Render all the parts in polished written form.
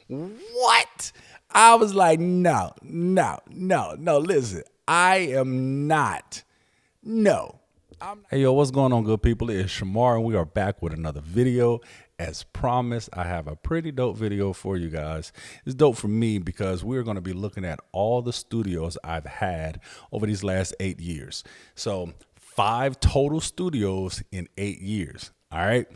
What? I was like, no, no, no, no. Listen, I am not. No. Hey, yo, what's going on, good people? It's Shamar, and we are back with another video. As promised, I have a pretty dope video for you guys. It's dope for me because we're going to be looking at all the studios I've had over these last 8 years. So 5 total studios in 8 years. All right.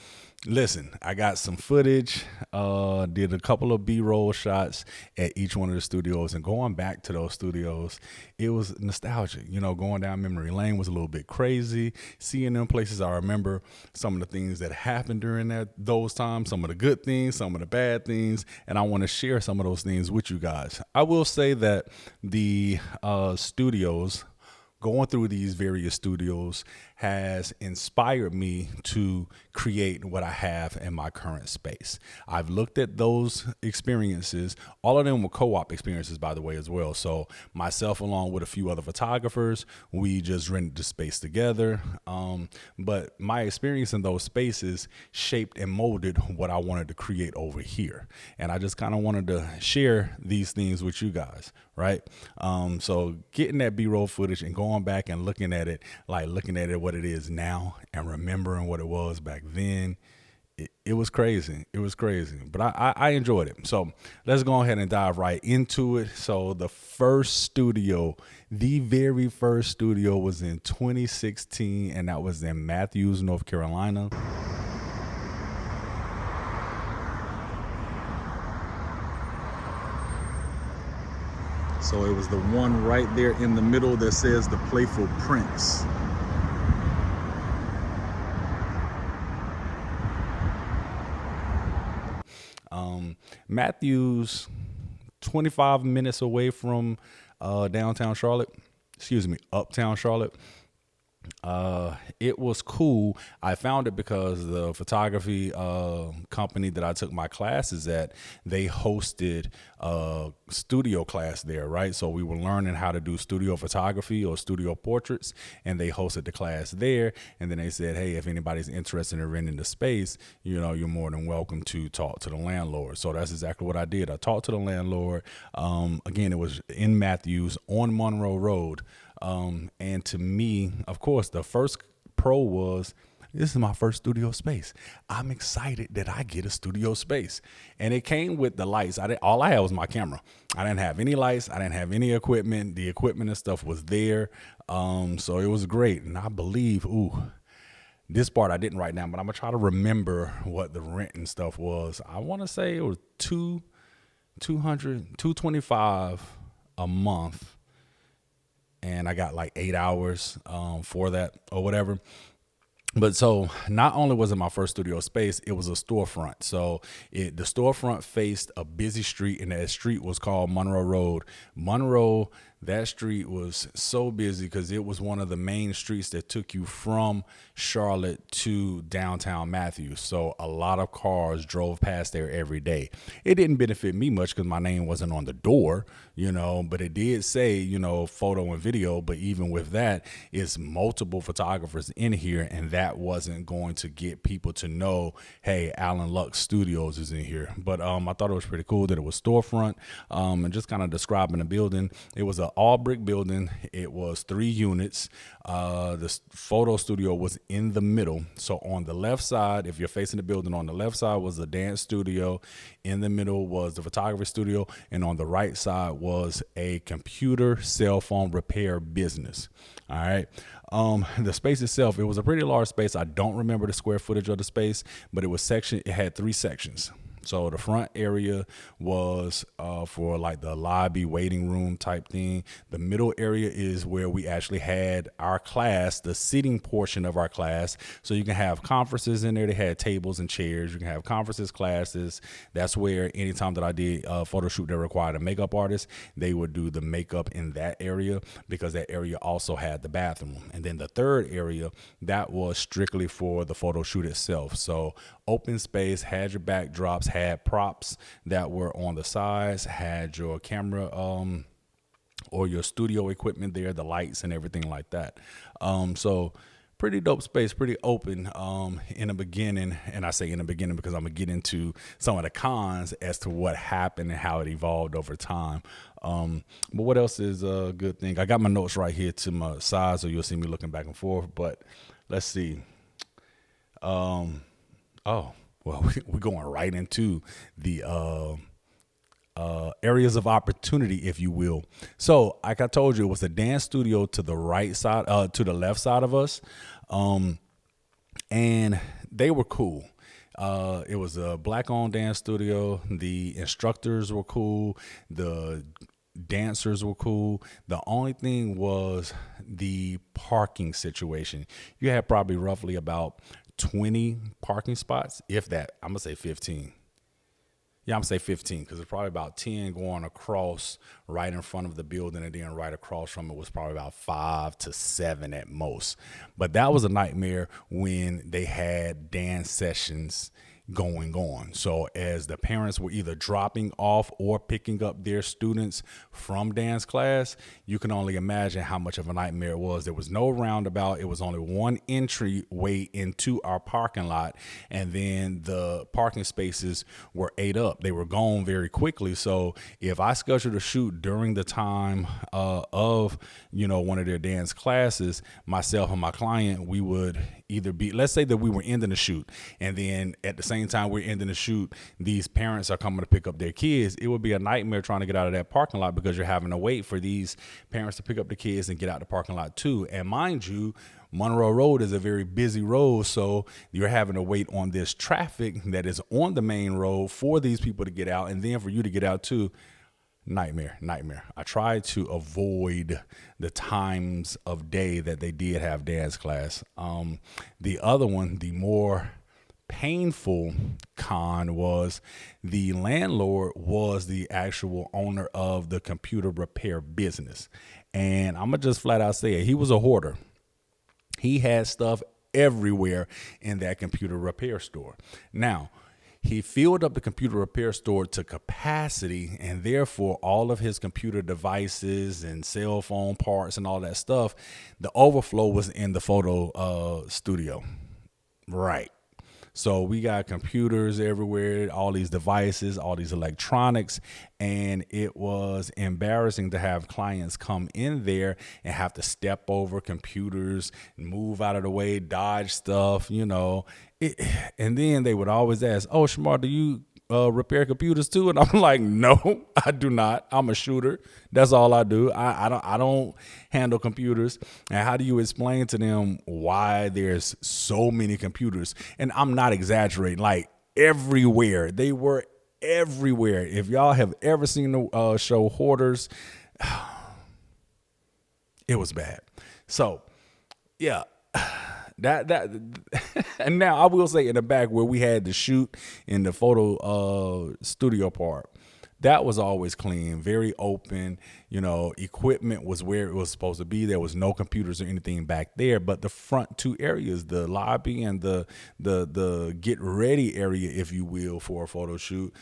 Listen, I got some footage, did a couple of B-roll shots at each one of the studios, and going back to those studios, it was nostalgic. You know, going down memory lane was a little bit crazy. Seeing them places, I remember some of the things that happened during those times, some of the good things, some of the bad things, and I want to share some of those things with you guys. I will say that the studios, going through these various studios, has inspired me to create what I have in my current space. I've looked at those experiences. All of them were co-op experiences, by the way, as well. So myself, along with a few other photographers, we just rented the space together. But my experience in those spaces shaped and molded what I wanted to create over here. And I just kind of wanted to share these things with you guys, right? So getting that B-roll footage and going back and looking at it what it is now and remembering what it was back then, it was crazy. It was crazy, but I enjoyed it. So let's go ahead and dive right into it. So the very first studio was in 2016, and that was in Matthews, North Carolina. So it was the one right there in the middle that says the Playful Prince. Matthews, 25 minutes away from downtown Charlotte. Excuse me, uptown Charlotte. It was cool. I found it because the photography company that I took my classes at, they hosted a studio class there, right? So we were learning how to do studio photography or studio portraits, and they hosted the class there. And then they said, hey, if anybody's interested in renting the space, you know, you're more than welcome to talk to the landlord. So that's exactly what I did. I talked to the landlord. Again, it was in Matthews on Monroe Road. And to me, of course, the first pro was, this is my first studio space. I'm excited that I get a studio space. And it came with the lights. All I had was my camera. I didn't have any lights. I didn't have any equipment. The equipment and stuff was there. So it was great. And I believe, this part I didn't write down, but I'm going to try to remember what the rent and stuff was. I want to say it was $225 a month. And I got like 8 hours for that or whatever. But so not only was it my first studio space, it was a storefront. So the storefront faced a busy street, and that street was called Monroe Road. Monroe, that street was so busy because it was one of the main streets that took you from Charlotte to downtown Matthews. So a lot of cars drove past there every day. It didn't benefit me much because my name wasn't on the door, you know, but it did say, you know, photo and video. But even with that, it's multiple photographers in here, and that wasn't going to get people to know, hey, Alan Lux Studios is in here. But I thought it was pretty cool that it was storefront, and just kind of describing the building. It was an all brick building. It was 3 units. The photo studio was in the middle. So on the left side, if you're facing the building, on the left side was the dance studio. In the middle was the photography studio. And on the right side was a computer cell phone repair business. All right. The space itself, it was a pretty large space. I don't remember the square footage of the space, but it had 3 sections. So the front area was for like the lobby waiting room type thing. The middle area is where we actually had our class, the sitting portion of our class. So you can have conferences in there. They had tables and chairs. You can have conferences, classes. That's where anytime that I did a photo shoot that required a makeup artist, they would do the makeup in that area because that area also had the bathroom. And then the third area, that was strictly for the photo shoot itself. So open space, had your backdrops, had props that were on the sides, had your camera or your studio equipment there, the lights and everything like that. So pretty dope space, pretty open in the beginning. And I say in the beginning because I'm going to get into some of the cons as to what happened and how it evolved over time. But what else is a good thing? I got my notes right here to my side, so you'll see me looking back and forth. But let's see. Oh, well, we're going right into the areas of opportunity, if you will. So, like I told you, it was a dance studio to the right side, to the left side of us, and they were cool. It was a black-owned dance studio. The instructors were cool. The dancers were cool. The only thing was the parking situation. You had probably roughly about 20 parking spots, if that. I'm gonna say 15. Yeah, I'm gonna say 15 because it's probably about 10 going across right in front of the building, and then right across from it was probably about 5 to 7 at most. But that was a nightmare when they had dance sessions going on. So as the parents were either dropping off or picking up their students from dance class, you can only imagine how much of a nightmare it was. There was no roundabout. It was only one entryway into our parking lot, and then the parking spaces were ate up. They were gone very quickly. So if I scheduled a shoot during the time of one of their dance classes, myself and my client, we would either be, let's say that we were ending the shoot, and then at the same time we're ending the shoot, these parents are coming to pick up their kids. It would be a nightmare trying to get out of that parking lot because you're having to wait for these parents to pick up the kids and get out the parking lot too. And mind you, Monroe Road is a very busy road, so you're having to wait on this traffic that is on the main road for these people to get out, and then for you to get out too. Nightmare. I tried to avoid the times of day that they did have dance class. The other one, the more painful con, was the landlord was the actual owner of the computer repair business. And I'm going to just flat out say it. He was a hoarder. He had stuff everywhere in that computer repair store. Now, he filled up the computer repair store to capacity, and therefore all of his computer devices and cell phone parts and all that stuff, the overflow was in the photo studio. Right. So we got computers everywhere, all these devices, all these electronics, and it was embarrassing to have clients come in there and have to step over computers, move out of the way, dodge stuff, and then they would always ask, "Oh, Shamar, do you repair computers too?" And I'm like, "No, I do not. I'm a shooter. That's all I do. I don't handle computers." And how do you explain to them why there's so many computers? And I'm not exaggerating. Like everywhere, they were everywhere. If y'all have ever seen the show Hoarders, it was bad. So, yeah. That and now I will say in the back where we had to shoot in the photo studio part, that was always clean, very open. Equipment was where it was supposed to be. There was no computers or anything back there, but the front two areas, the lobby and the get ready area, if you will, for a photo shoot,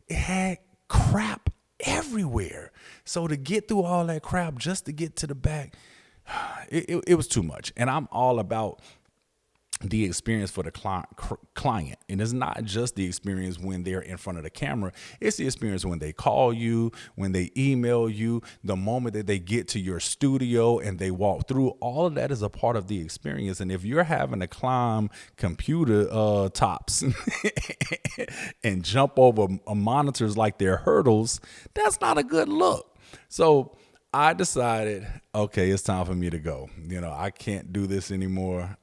it had crap everywhere. So to get through all that crap just to get to the back, it was too much. And I'm all about the experience for the client. And it's not just the experience when they're in front of the camera. It's the experience when they call you, when they email you, the moment that they get to your studio and they walk through. All of that is a part of the experience. And if you're having to climb computer tops and jump over monitors like they're hurdles, that's not a good look. So I decided, okay, it's time for me to go. I can't do this anymore.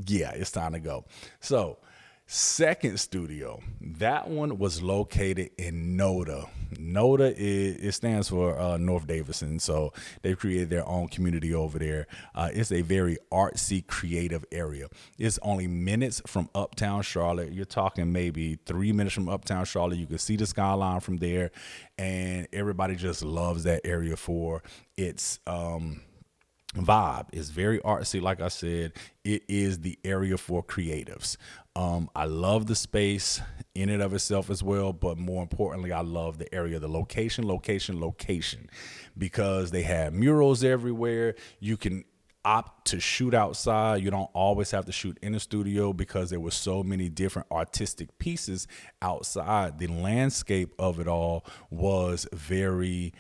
Yeah, it's time to go. So, second studio, that one was located in NODA. NODA it stands for North Davidson. So they've created their own community over there. It's a very artsy, creative area. It's only minutes from Uptown Charlotte. You're talking maybe 3 minutes from Uptown Charlotte. You can see the skyline from there, and everybody just loves that area for its vibe. Is very artsy. Like I said, it is the area for creatives. I love the space in and of itself as well, but more importantly, I love the area, the location, because they have murals everywhere. You can opt to shoot outside. You don't always have to shoot in the studio because there were so many different artistic pieces outside. The landscape of it all was very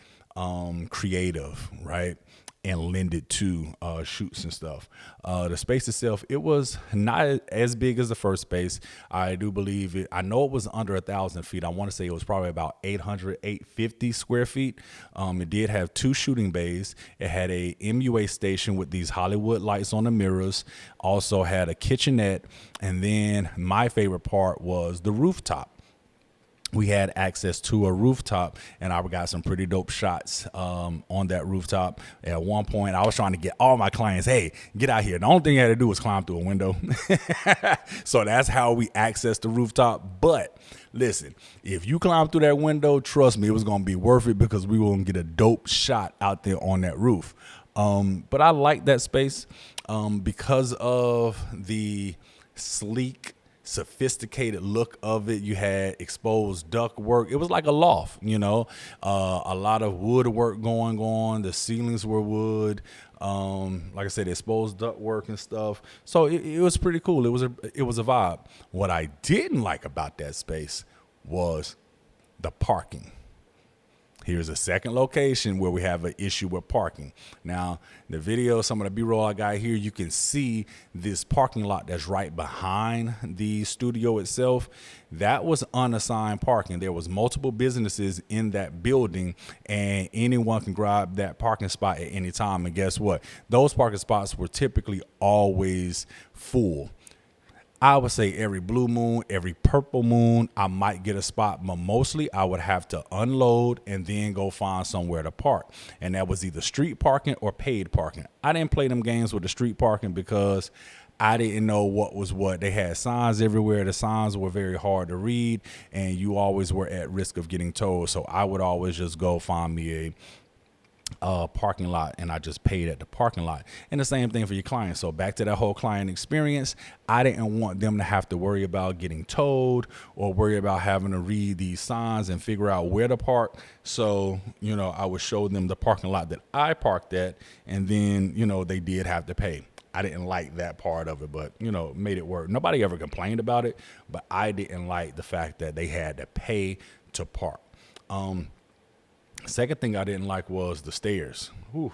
creative, right? And lended to shoots and stuff. The space itself, it was not as big as the first space. I do believe it. I know it was under 1,000 feet. I want to say it was probably about 800, 850 square feet. It did have 2 shooting bays. It had a MUA station with these Hollywood lights on the mirrors. Also had a kitchenette. And then my favorite part was the rooftop. We had access to a rooftop, and I got some pretty dope shots on that rooftop. At one point, I was trying to get all my clients, hey, get out here. The only thing you had to do was climb through a window. So that's how we accessed the rooftop. But listen, if you climb through that window, trust me, it was going to be worth it because we were going to get a dope shot out there on that roof. But I like that space because of the sleek, sophisticated look of it. You had exposed duct work. It was like a loft, a lot of woodwork going on. The ceilings were wood. Like I said, exposed duct work and stuff. So it was pretty cool. It was a vibe. What I didn't like about that space was the parking. Here's a second location where we have an issue with parking. Now, the video, some of the B-roll I got here, you can see this parking lot that's right behind the studio itself. That was unassigned parking. There was multiple businesses in that building, and anyone can grab that parking spot at any time. And guess what? Those parking spots were typically always full. I would say every blue moon, every purple moon, I might get a spot, but mostly I would have to unload and then go find somewhere to park. And that was either street parking or paid parking. I didn't play them games with the street parking because I didn't know what was what. They had signs everywhere. The signs were very hard to read, and you always were at risk of getting towed. So I would always just go find me a parking lot, and I just paid at the parking lot. And the same thing for your clients. So back to that whole client experience, I didn't want them to have to worry about getting towed or worry about having to read these signs and figure out where to park. So, I would show them the parking lot that I parked at, and then, they did have to pay. I didn't like that part of it, but, made it work. Nobody ever complained about it, but I didn't like the fact that they had to pay to park. Second thing I didn't like was the stairs. Whew.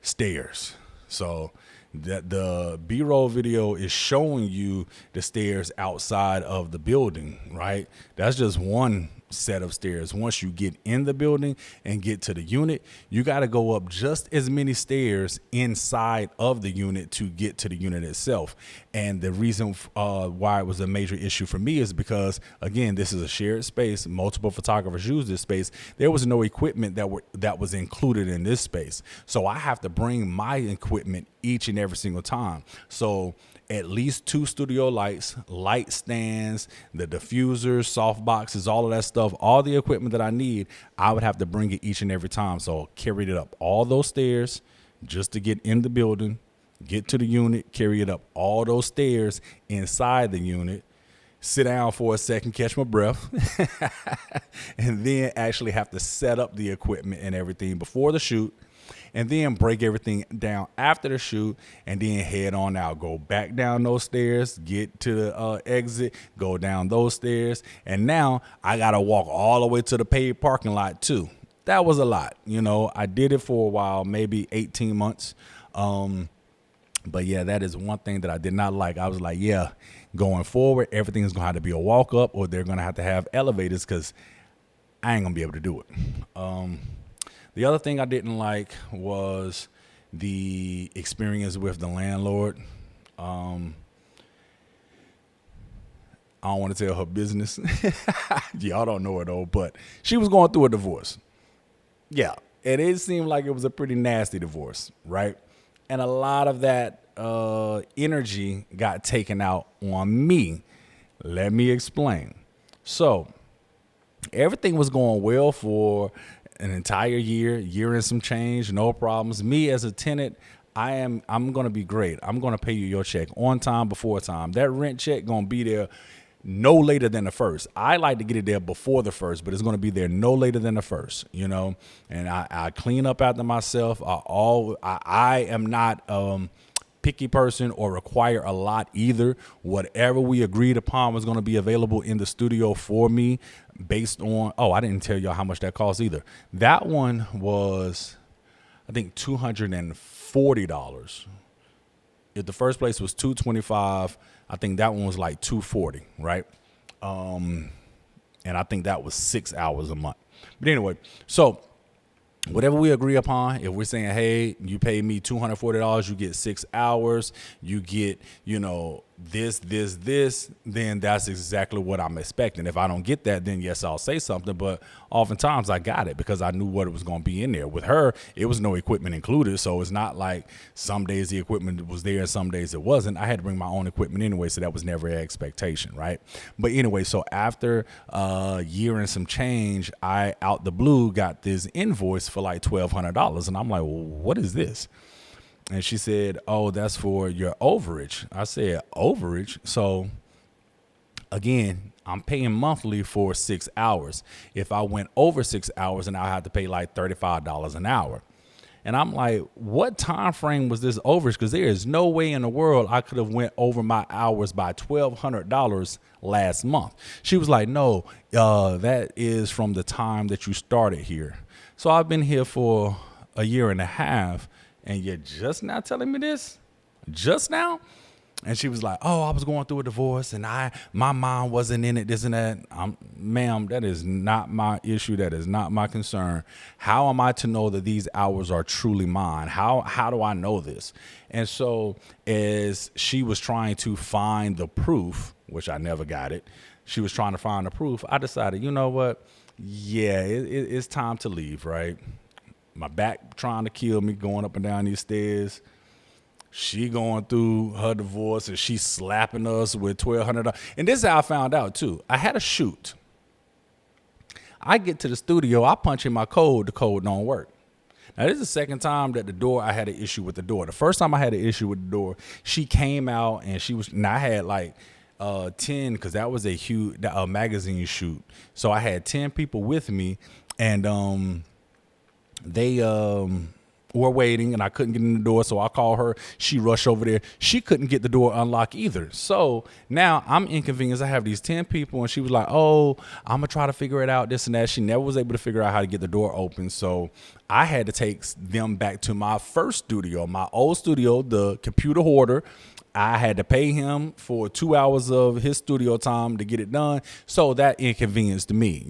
Stairs. So that the B-roll video is showing you the stairs outside of the building, right? That's just one set of stairs. Once you get in the building and get to the unit, you got to go up just as many stairs inside of the unit to get to the unit itself. And the reason why it was a major issue for me is because, again, this is a shared space. Multiple photographers use this space. There was no equipment that was included in this space. So I have to bring my equipment each and every single time. So at least 2 studio lights, light stands, the diffusers, soft boxes, all of that stuff, all the equipment that I need, I would have to bring it each and every time. So carried it up all those stairs just to get in the building, get to the unit, carry it up all those stairs inside the unit, sit down for a second, catch my breath, and then actually have to set up the equipment and everything before the shoot, and then break everything down after the shoot, and then head on out. Go back down those stairs, get to the exit, go down those stairs, and now I got to walk all the way to the paid parking lot too. That was a lot. I did it for a while, maybe 18 months. But yeah, that is one thing that I did not like. I was like, yeah, going forward, everything is going to have to be a walk up, or they're going to have elevators, because I ain't going to be able to do it. The other thing I didn't like was the experience with the landlord. I don't want to tell her business. Y'all don't know her though, but she was going through a divorce. Yeah, and it seemed like it was a pretty nasty divorce, right? And a lot of that energy got taken out on me. Let me explain. So everything was going well for an entire year and some change, no problems. Me as a tenant, I'm going to be great. I'm going to pay you your check on time, before time. That rent check going to be there no later than the first. I like to get it there before the first, but it's going to be there no later than the first, and I clean up after myself. I am not picky person or require a lot either. Whatever we agreed upon was going to be available in the studio for me based on, I didn't tell y'all how much that cost either. That one was, I think, $240. If the first place was $225, I think that one was like $240, right? And I think that was 6 hours a month. But anyway, so whatever we agree upon, if we're saying, hey, you pay me $240, you get 6 hours, you get, this, then that's exactly what I'm expecting. If I don't get that, then yes, I'll say something. But oftentimes I got it because I knew what it was going to be in there. With her, it was no equipment included. So it's not like some days the equipment was there and some days it wasn't. I had to bring my own equipment anyway. So that was never an expectation, right? But anyway, so after a year and some change, I out the blue got this invoice for like $1,200. And I'm like, well, what is this? And she said, oh, that's for your overage. I said, overage? So again, I'm paying monthly for 6 hours. If I went over 6 hours, and I had to pay like $35 an hour. And I'm like, what time frame was this overage? Because there is no way in the world I could have went over my hours by $1,200 last month. She was like, no, that is from the time that you started here. So I've been here for a year and a half. And you're just now telling me this? Just now? And she was like, oh, I was going through a divorce and my mom wasn't in it, this and that. Ma'am, that is not my issue. That is not my concern. How am I to know that these hours are truly mine? How do I know this? And so as she was trying to find the proof, which I never got it, she was trying to find the proof. I decided, you know what? Yeah, it's time to leave, right? My back trying to kill me going up and down these stairs. She going through her divorce and she slapping us with $1,200. And this is how I found out too. I had a shoot. I get to the studio. I punch in my code. The code don't work. Now, this is the second time that I had an issue with the door. The first time I had an issue with the door, she came out and I had like 10, because that was a huge magazine shoot. So I had 10 people with me, and they were waiting, and I couldn't get in the door. So I called her. She rushed over there. She couldn't get the door unlocked either. So now I'm inconvenienced. I have these 10 people, and she was like, oh, I'm going to try to figure it out, this and that. She never was able to figure out how to get the door open. So I had to take them back to my first studio, my old studio, the computer hoarder. I had to pay him for 2 hours of his studio time to get it done. So that inconvenienced me,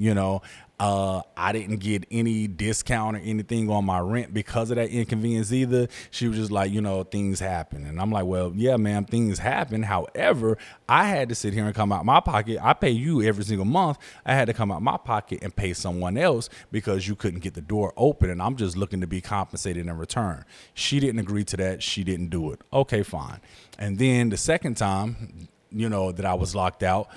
I didn't get any discount or anything on my rent because of that inconvenience either. She was just like, things happen. And I'm like, well, yeah, ma'am, things happen. However, I had to sit here and come out my pocket. I pay you every single month. I had to come out my pocket and pay someone else because you couldn't get the door open. And I'm just looking to be compensated in return. She didn't agree to that. She didn't do it. Okay, fine. And then the second time, that I was locked out,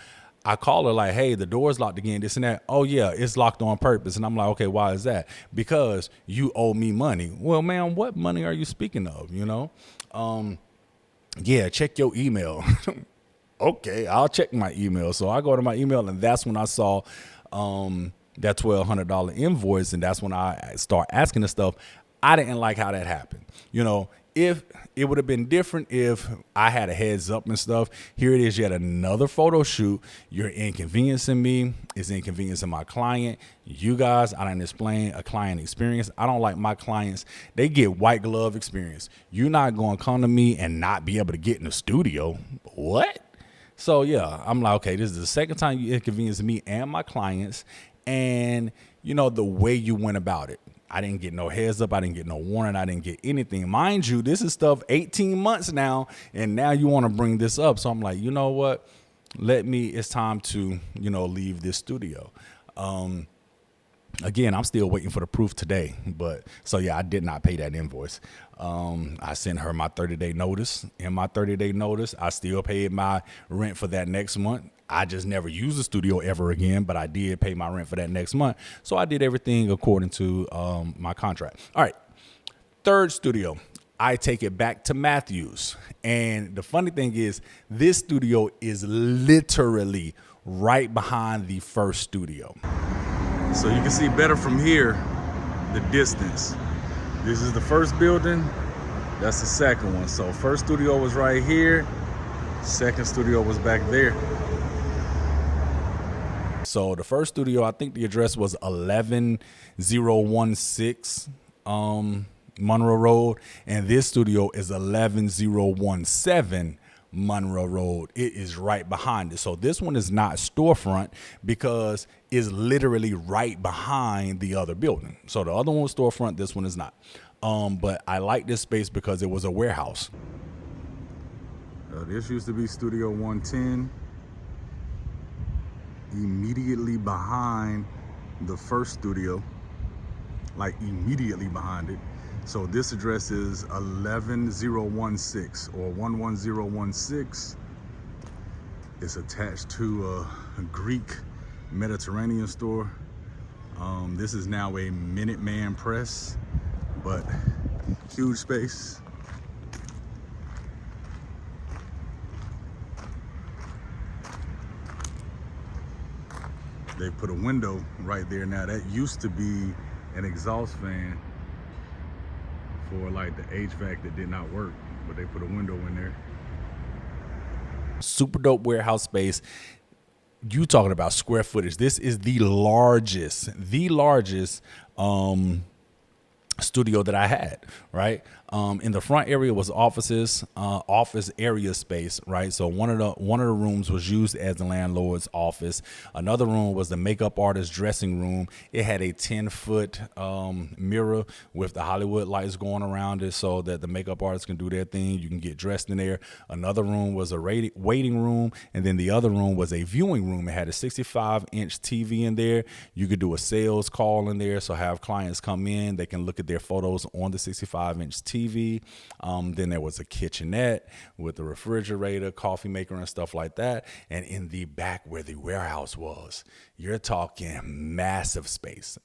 I call her like, hey, the door's locked again, this and that. Oh, yeah, it's locked on purpose. And I'm like, okay, why is that? Because you owe me money. Well, ma'am, what money are you speaking of, Yeah, check your email. Okay, I'll check my email. So I go to my email, and that's when I saw that $1,200 invoice, and that's when I start asking the stuff. I didn't like how that happened. If it would have been different if I had a heads up and stuff. Here it is, yet another photo shoot. You're inconveniencing me. It's inconveniencing my client. You guys, I didn't explain a client experience. I don't like my clients. They get white glove experience. You're not going to come to me and not be able to get in the studio. What? So, yeah, I'm like, okay, this is the second time you inconvenienced me and my clients. And, the way you went about it. I didn't get no heads up. I didn't get no warning. I didn't get anything. Mind you, this is stuff 18 months now, and now you want to bring this up. So I'm like, you know what? It's time to, leave this studio. Again, I'm still waiting for the proof today. But so, yeah, I did not pay that invoice. I sent her my 30-day notice. In my 30-day notice, I still paid my rent for that next month. I just never used the studio ever again, but I did pay my rent for that next month. So I did everything according to my contract. All right. Third studio, I take it back to Matthews. And the funny thing is, this studio is literally right behind the first studio. So you can see better from here, the distance. This is the first building, that's the second one. So first studio was right here, second studio was back there. So the first studio, I think the address was 11016 Monroe Road, and this studio is 11017 Monroe Road. It is right behind it. So this one is not storefront because it's literally right behind the other building. So the other one was storefront, this one is not. But I like this space because it was a warehouse. This used to be Studio 110, immediately behind the first studio, like immediately behind it. So this address is 11016 or 11016. It's attached to a Greek Mediterranean store. This is now a Minuteman Press, but huge space. They put a window right there now. That used to be an exhaust fan for like the HVAC that did not work, but they put a window in there. Super dope warehouse space. You talking about square footage. This is the largest studio that I had, right? In the front area was offices, office area space, right? So one of the rooms was used as the landlord's office. Another room was the makeup artist dressing room. It had a 10-foot mirror with the Hollywood lights going around it so that the makeup artists can do their thing. You can get dressed in there. Another room was a waiting room, and then the other room was a viewing room. It had a 65-inch TV in there. You could do a sales call in there, so have clients come in. They can look at their photos on the 65-inch TV. Then there was a kitchenette with a refrigerator, coffee maker, and stuff like that. And in the back where the warehouse was, you're talking massive space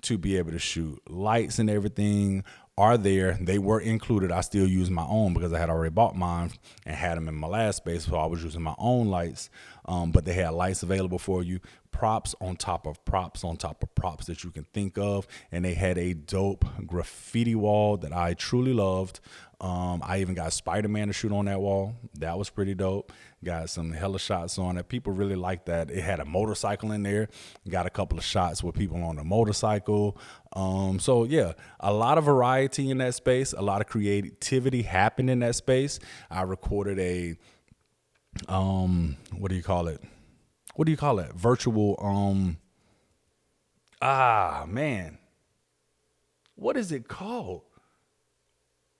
to be able to shoot. Lights and everything are there. They were included. I still use my own because I had already bought mine and had them in my last space, so I was using my own lights. But they had lights available for you, props on top of props on top of props that you can think of. And they had a dope graffiti wall that I truly loved. I even got Spider-Man to shoot on that wall. That was pretty dope. Got some hella shots on it. People really liked that. It had a motorcycle in there. Got a couple of shots with people on the motorcycle. So yeah, a lot of variety in that space. A lot of creativity happened in that space. I recorded a, what do you call it? Virtual, man. What is it called?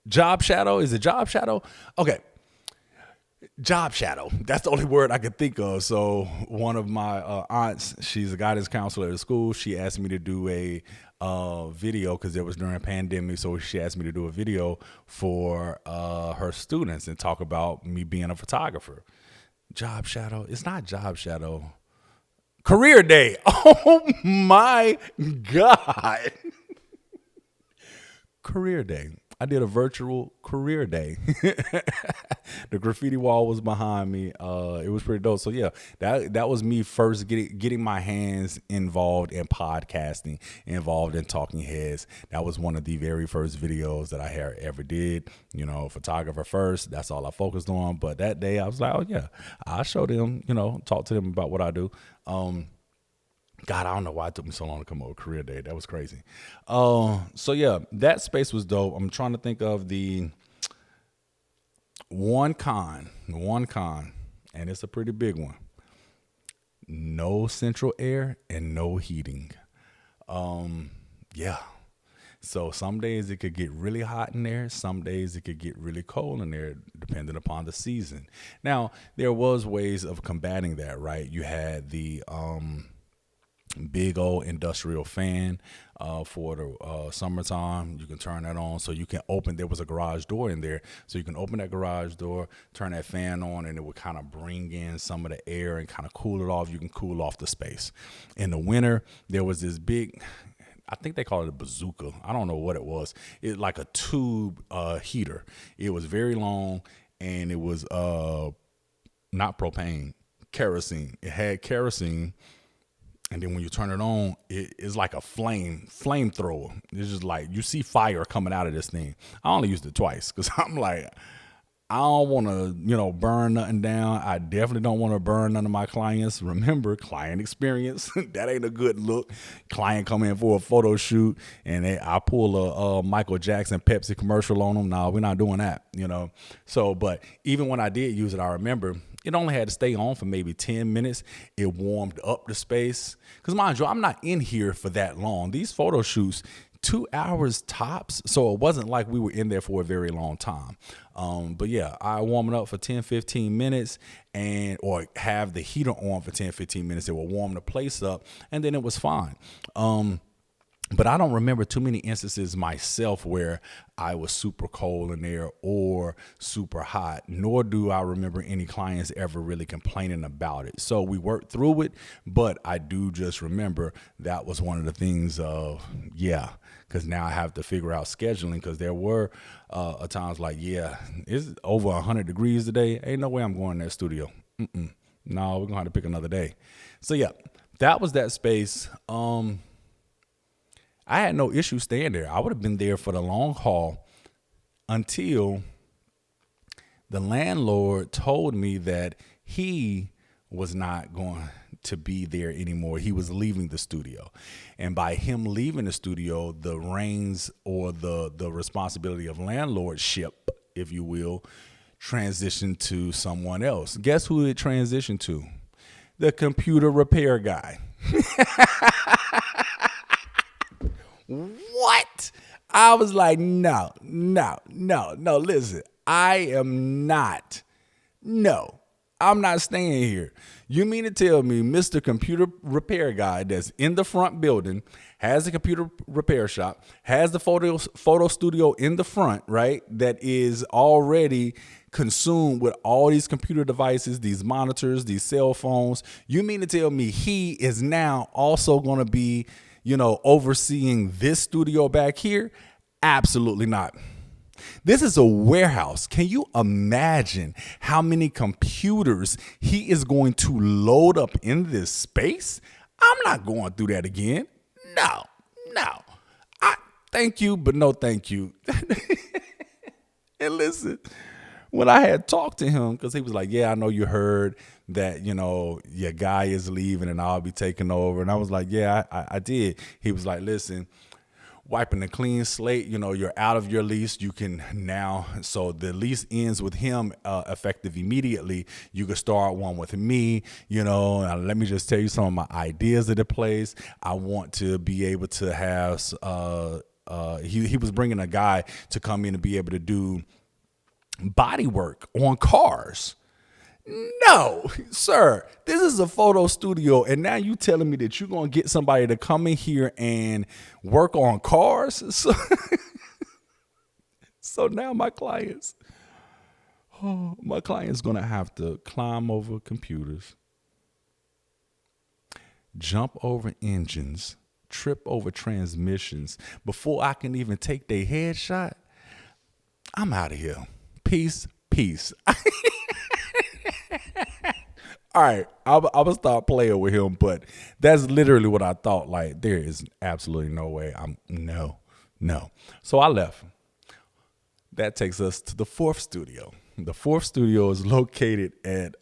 Job shadow? Is it job shadow? Okay. Job shadow. That's the only word I could think of. So one of my aunts, she's a guidance counselor at school. She asked me to do a video because it was during a pandemic. So she asked me to do a video for her students and talk about me being a photographer. Job shadow. It's not job shadow. Career day. Oh my God. Career day. I did a virtual career day. The graffiti wall was behind me. It was pretty dope. So yeah, that was me first getting my hands involved in podcasting, involved in talking heads. That was one of the very first videos that I ever did. You know, photographer first. That's all I focused on. But that day I was like, oh yeah, I'll show them, talk to them about what I do. God, I don't know why it took me so long to come up with career day. That was crazy. So yeah, that space was dope. I'm trying to think of the one con, and it's a pretty big one. No central air and no heating. Yeah. So some days it could get really hot in there. Some days it could get really cold in there, depending upon the season. Now, there was ways of combating that, right? You had the big old industrial fan for the summertime. You can turn that on so you can open. There was a garage door in there, so you can open that garage door, turn that fan on, and it would kind of bring in some of the air and kind of cool it off. You can cool off the space. In the winter, there was this big, I think they call it a bazooka. I don't know what it was. It's like a tube heater. It was very long, and it was not propane, kerosene. It had kerosene, and then when you turn it on, it's like a flamethrower. It's just like you see fire coming out of this thing. I only used it twice because I'm like, I don't want to, burn nothing down. I definitely don't want to burn none of my clients. Remember, client experience. That ain't a good look. Client come in for a photo shoot and I pull a Michael Jackson Pepsi commercial on them. No, we're not doing that, So, but even when I did use it, I remember it only had to stay on for maybe 10 minutes. It warmed up the space. Because mind you, I'm not in here for that long. These photo shoots, 2 hours tops. So it wasn't like we were in there for a very long time. But yeah, I warm it up for 10, 15 minutes or have the heater on for 10, 15 minutes. It will warm the place up and then it was fine. But I don't remember too many instances myself where I was super cold in there or super hot, nor do I remember any clients ever really complaining about it. So we worked through it, but I do just remember that was one of the things of, because now I have to figure out scheduling because there were times like, it's over 100 degrees today. Ain't no way I'm going to that studio. No, we're going to have to pick another day. So yeah, that was that space. I had no issue staying there. I would have been there for the long haul until the landlord told me that he was not going to be there anymore. He was leaving the studio. And by him leaving the studio, the reins or the responsibility of landlordship, if you will, transitioned to someone else. Guess who it transitioned to? The computer repair guy. What? I was like, no, listen, I'm not staying here. You mean to tell me Mr. Computer Repair Guy that's in the front building, has a computer repair shop, has the photo studio in the front, right, that is already consumed with all these computer devices, these monitors, these cell phones. You mean to tell me he is now also going to be overseeing this studio back here? Absolutely not. This is a warehouse. Can you imagine how many computers he is going to load up in this space? I'm not going through that again. No. Thank you, but no thank you. And listen, when I had talked to him, because he was like, I know you heard that, your guy is leaving and I'll be taking over. And I was like, I did. He was like, listen, wiping a clean slate, you're out of your lease. You can now, so the lease ends with him effective immediately. You can start one with me, let me just tell you some of my ideas of the place. I want to be able to have, he was bringing a guy to come in and be able to do body work on cars. No, sir, this is a photo studio. And now you telling me that you're going to get somebody to come in here and work on cars. So now my client's going to have to climb over computers, jump over engines, trip over transmissions before I can even take their headshot. I'm out of here. Peace. All right, I'm going to start playing with him, but that's literally what I thought. Like, there is absolutely no way. No. So I left. That takes us to the fourth studio. The fourth studio is located at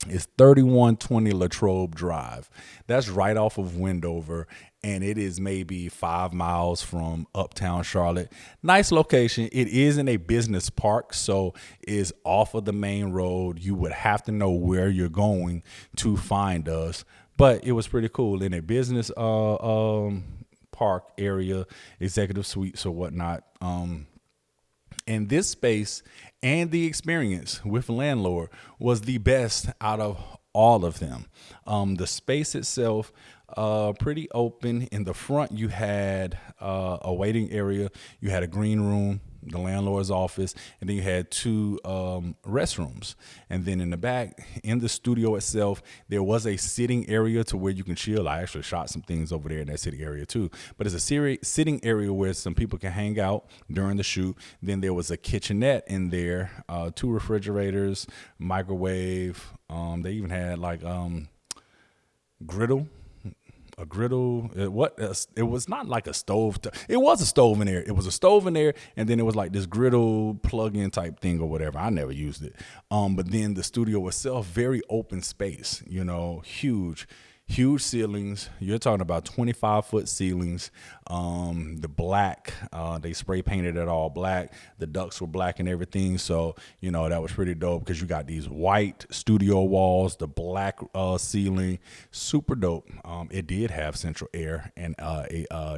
it's 3120 Latrobe Drive. That's right off of Wendover, and it is maybe 5 miles from uptown Charlotte. Nice location. It is in a business park, so it's off of the main road. You would have to know where you're going to find us, but it was pretty cool in a business park area, executive suites or whatnot. And this space and the experience with the landlord was the best out of all of them. The space itself, pretty open. In the front, you had a waiting area. You had a green room. the landlord's office, and then you had two restrooms. And then in the back, in the studio itself, there was a sitting area to where you can chill. I actually shot some things over there in that sitting area too. But it's a sitting area where some people can hang out during the shoot. Then there was a kitchenette in there, two refrigerators, microwave. They even had like griddle. A griddle. It was not like a stove. It was a stove in there. It was a stove in there, and then it was like this griddle plug-in type thing or whatever. I never used it. But then the studio itself, very open space. Huge. Huge ceilings. You're talking about 25-foot ceilings. The black, they spray painted it all black. The ducts were black and everything. So, that was pretty dope because you got these white studio walls, the black ceiling. Super dope. It did have central air and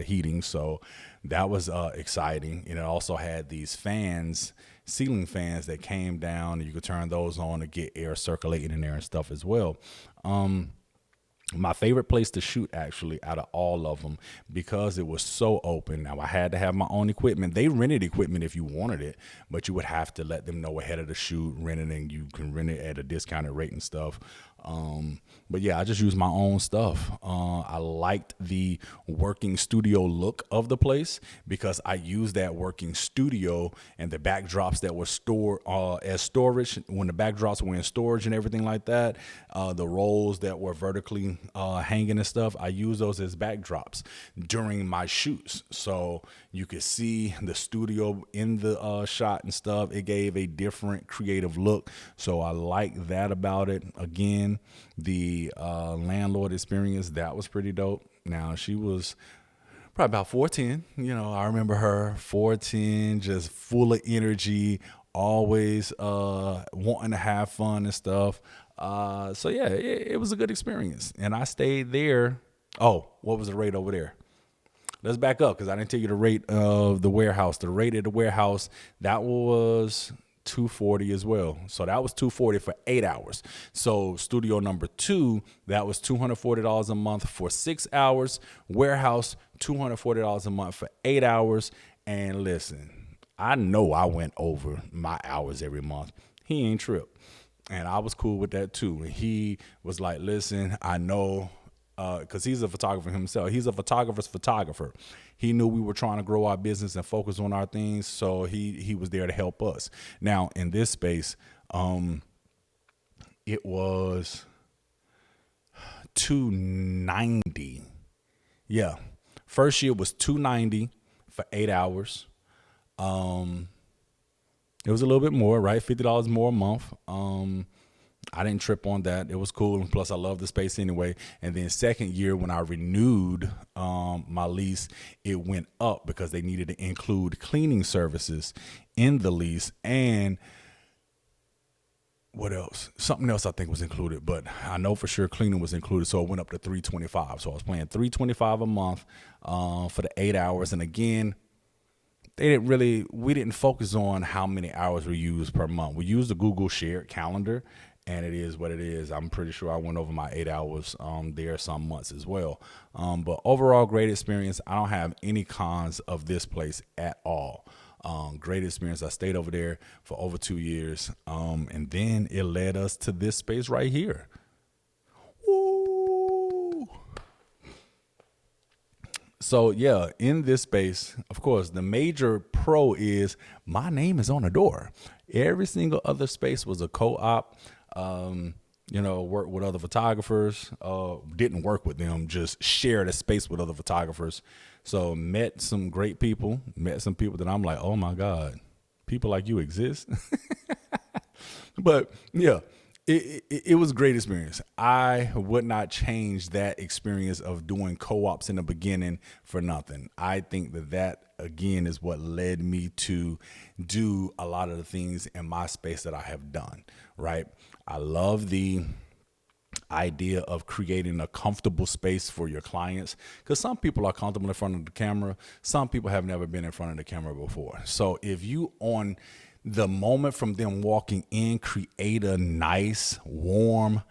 heating. So that was exciting. And it also had these fans, ceiling fans that came down. And you could turn those on to get air circulating in there and stuff as well. My favorite place to shoot, actually, out of all of them, because it was so open. Now, I had to have my own equipment. They rented equipment if you wanted it, but you would have to let them know ahead of the shoot, rent it, and you can rent it at a discounted rate and stuff. But yeah, I just used my own stuff. I liked the working studio look of the place because I used that working studio and the backdrops that were stored as storage. When the backdrops were in storage and everything like that, the rolls that were vertically hanging and stuff, I used those as backdrops during my shoots. So you could see the studio in the shot and stuff. It gave a different creative look. So I like that about it. Again, the landlord experience, that was pretty dope. Now, she was probably about 4'10". I remember her 4'10", just full of energy, always wanting to have fun and stuff. So yeah, it was a good experience. And I stayed there. Oh, what was the rate over there? Let's back up because I didn't tell you the rate of the warehouse. The rate of the warehouse, that was $240 as well. So that was $240 for 8 hours. So studio number 2, that was $240 a month for 6 hours. Warehouse, $240 a month for 8 hours. And listen, I know I went over my hours every month. He ain't tripped. And I was cool with that too. And he was like, listen, I know, because he's a photographer himself. He's a photographer's photographer. He knew we were trying to grow our business and focus on our things, so he was there to help us. Now, in this space, it was $290. Yeah, first year was $290 for 8 hours. It was a little bit more, right? $50 more a month. I didn't trip on that. It was cool. Plus, I love the space anyway. And then second year, when I renewed my lease, it went up because they needed to include cleaning services in the lease. And what else? Something else I think was included, but I know for sure cleaning was included. So it went up to $325. So I was paying $325 a month for the 8 hours. And again, we didn't focus on how many hours we used per month. We used the Google shared calendar, and it is what it is. I'm pretty sure I went over my 8 hours there some months as well. But overall, great experience. I don't have any cons of this place at all. Great experience. I stayed over there for over 2 years. And then it led us to this space right here. Woo! So yeah, in this space, of course, the major pro is my name is on the door. Every single other space was a co-op. Worked with other photographers. Didn't work with them, just shared a space with other photographers. So met some great people. Met some people that I'm like, oh my God, people like you exist. But yeah. It was a great experience. I would not change that experience of doing co-ops in the beginning for nothing. I think that again is what led me to do a lot of the things in my space that I have done, right? I love the idea of creating a comfortable space for your clients, because some people are comfortable in front of the camera. Some people have never been in front of the camera before. So if you on the moment from them walking in, create a nice, warm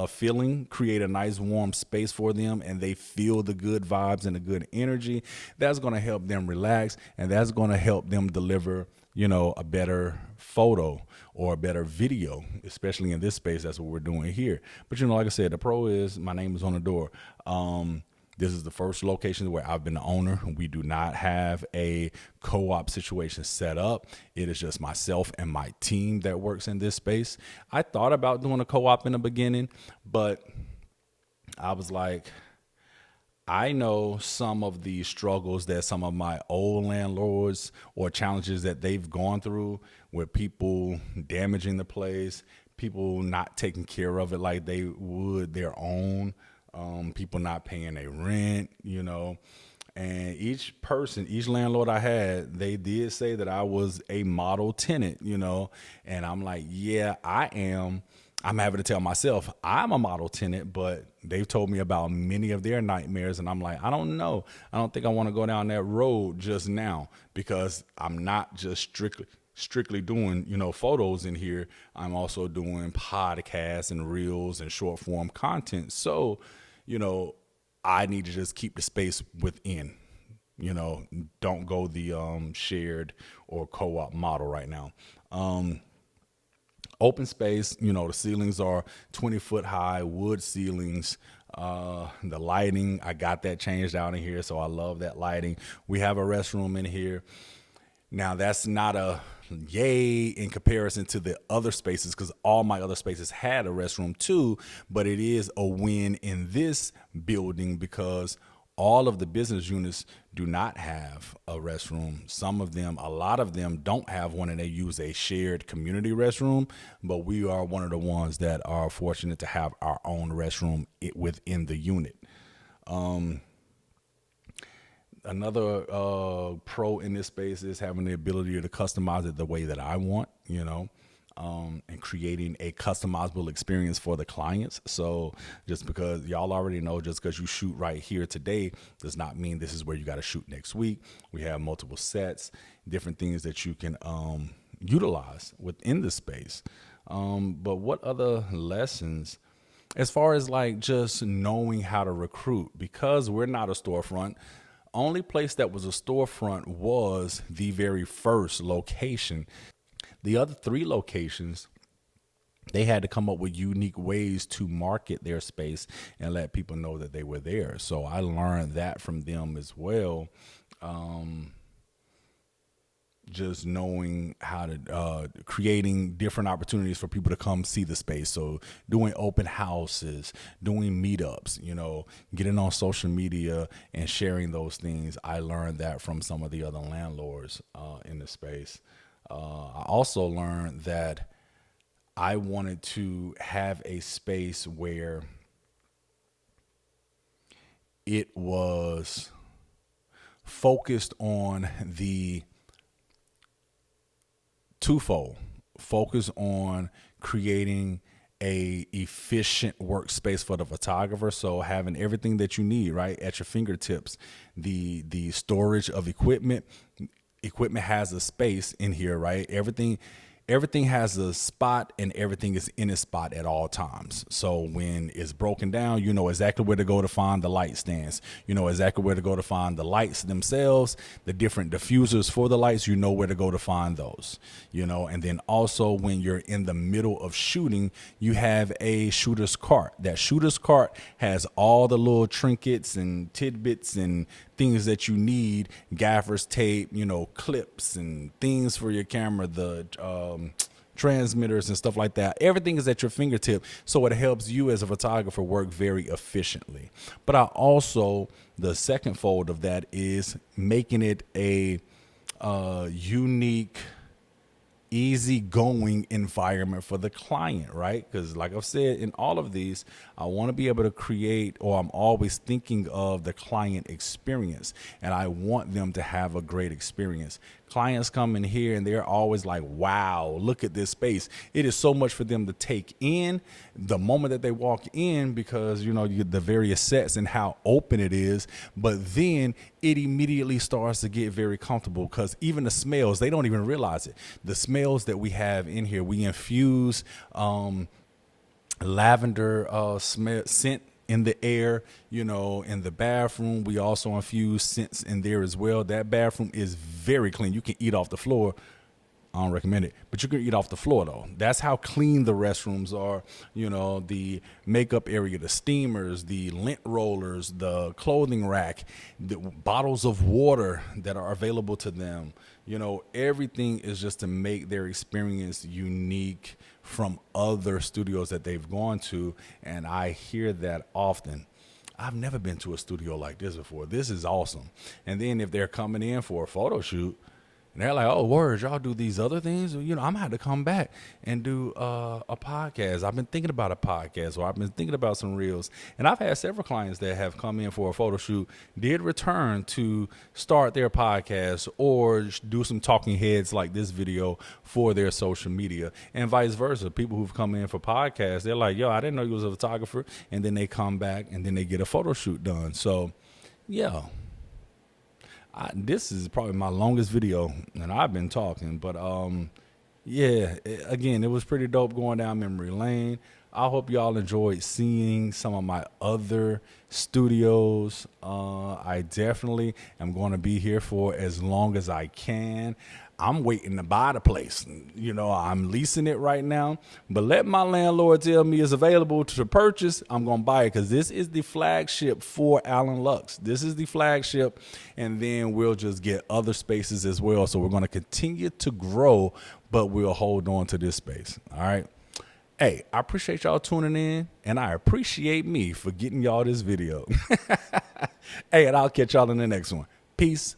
feeling, create a nice warm space for them, and they feel the good vibes and the good energy, that's going to help them relax, and that's going to help them deliver, a better photo or a better video, especially in this space. That's what we're doing here. But like I said, the pro is my name is on the door. This is the first location where I've been the owner. We do not have a co-op situation set up. It is just myself and my team that works in this space. I thought about doing a co-op in the beginning, but I was like, I know some of the struggles that some of my old landlords or challenges that they've gone through with people damaging the place, people not taking care of it like they would their own, people not paying their rent, and each landlord I had, they did say that I was a model tenant, and I'm like, yeah, I am. I'm having to tell myself I'm a model tenant, but they've told me about many of their nightmares. And I'm like, I don't know. I don't think I want to go down that road just now, because I'm not just strictly doing, photos in here. I'm also doing podcasts and reels and short form content. So, I need to just keep the space within, don't go the shared or co-op model right now. Open space, the ceilings are 20-foot high wood ceilings. The lighting, I got that changed out in here, so I love that lighting. We have a restroom in here. Now, that's not a yay in comparison to the other spaces, because all my other spaces had a restroom too, but it is a win in this building because all of the business units do not have a restroom. A lot of them don't have one, and they use a shared community restroom, but we are one of the ones that are fortunate to have our own restroom within the unit. Another pro in this space is having the ability to customize it the way that I want, and creating a customizable experience for the clients. So just because y'all already know, just because you shoot right here today does not mean this is where you got to shoot next week. We have multiple sets, different things that you can utilize within the space. But what other lessons? As far as like just knowing how to recruit, because we're not a storefront, only place that was a storefront was the very first location. The other 3 locations, they had to come up with unique ways to market their space and let people know that they were there. So I learned that from them as well. Just knowing how to creating different opportunities for people to come see the space. So doing open houses, doing meetups, getting on social media and sharing those things. I learned that from some of the other landlords in the space. I also learned that I wanted to have a space where it was focused on the twofold. Focus on creating a efficient workspace for the photographer. So having everything that you need right at your fingertips, the storage of equipment has a space in here, right? Everything has a spot, and everything is in a spot at all times. So when it's broken down, you know exactly where to go to find the light stands. You know exactly where to go to find the lights themselves, the different diffusers for the lights. You know where to go to find those, and then also when you're in the middle of shooting, you have a shooter's cart. That shooter's cart has all the little trinkets and tidbits and things that you need, gaffer's tape, clips and things for your camera, the transmitters and stuff like that. Everything is at your fingertip, so it helps you as a photographer work very efficiently. But the second fold of that is making it a unique, easygoing environment for the client, right? Because like I've said, in all of these, I want to be able to create, or I'm always thinking of the client experience, and I want them to have a great experience. Clients come in here and they're always like, wow, look at this space. It is so much for them to take in the moment that they walk in, because you get the various sets and how open it is, but then it immediately starts to get very comfortable, because even the smells, they don't even realize it. The smells that we have in here, we infuse lavender smell scent in the air, in the bathroom. We also infuse scents in there as well. That bathroom is very clean. You can eat off the floor. I don't recommend it, but you can eat off the floor though. That's how clean the restrooms are. The makeup area, the steamers, the lint rollers, the clothing rack, the bottles of water that are available to them. Everything is just to make their experience unique from other studios that they've gone to. And I hear that often. I've never been to a studio like this before. This is awesome. And then if they're coming in for a photo shoot, and they're like, oh, word, y'all do these other things? I'm going to have to come back and do a podcast. I've been thinking about a podcast, or I've been thinking about some reels. And I've had several clients that have come in for a photo shoot, did return to start their podcast or do some talking heads like this video for their social media, and vice versa. People who've come in for podcasts, they're like, yo, I didn't know you was a photographer. And then they come back and then they get a photo shoot done. So, yeah. This is probably my longest video, and I've been talking, but again, it was pretty dope going down memory lane. I hope y'all enjoyed seeing some of my other studios. I definitely am going to be here for as long as I can. I'm waiting to buy the place. I'm leasing it right now, but let my landlord tell me it's available to purchase. I'm going to buy it because this is the flagship for Alan Lux. This is the flagship, and then we'll just get other spaces as well. So we're going to continue to grow, but we'll hold on to this space. All right. Hey, I appreciate y'all tuning in, and I appreciate me for getting y'all this video. Hey, and I'll catch y'all in the next one. Peace.